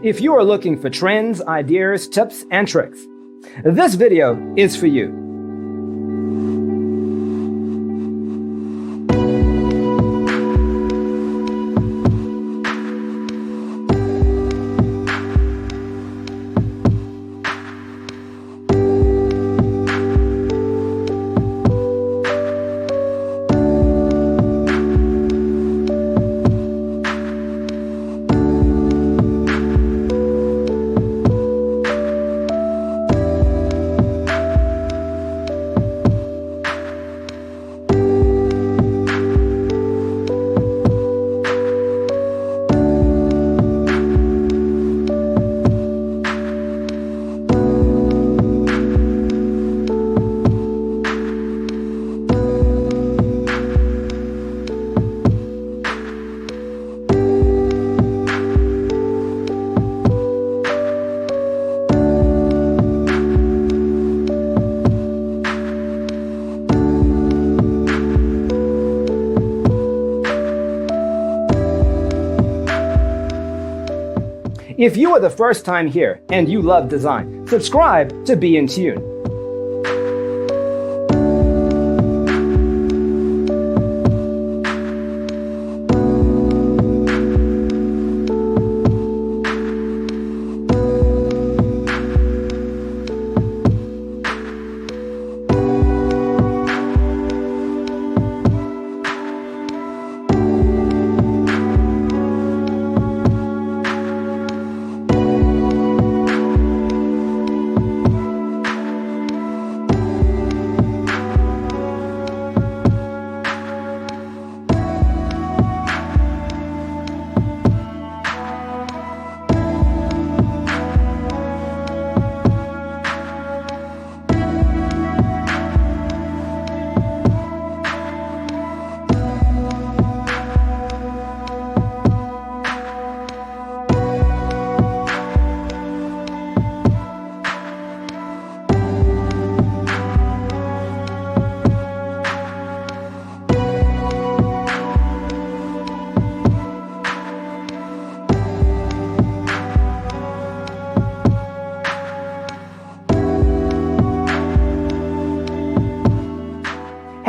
If you are looking for trends, ideas, tips, and tricks, this video is for you. If you are the first time here and you love design, subscribe to Be in Tune.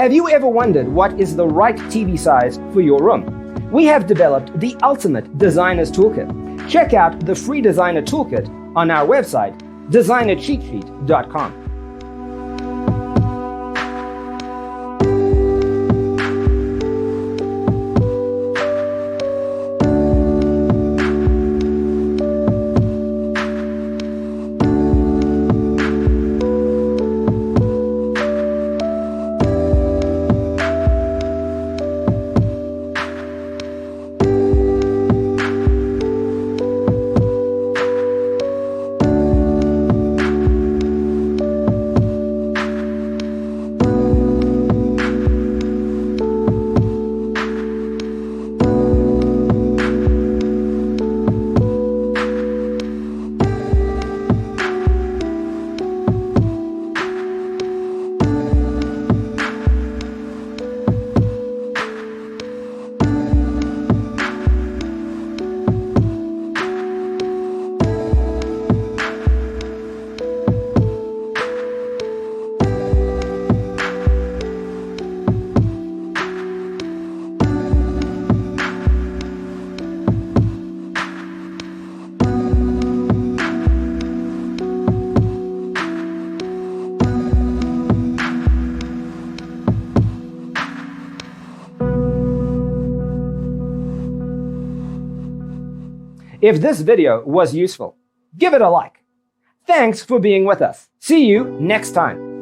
Have you ever wondered what is the right TV size for your room? We have developed the ultimate designer's toolkit. Check out the free designer toolkit on our website, designercheatsheet.com. If this video was useful, give it a like. Thanks for being with us. See you next time.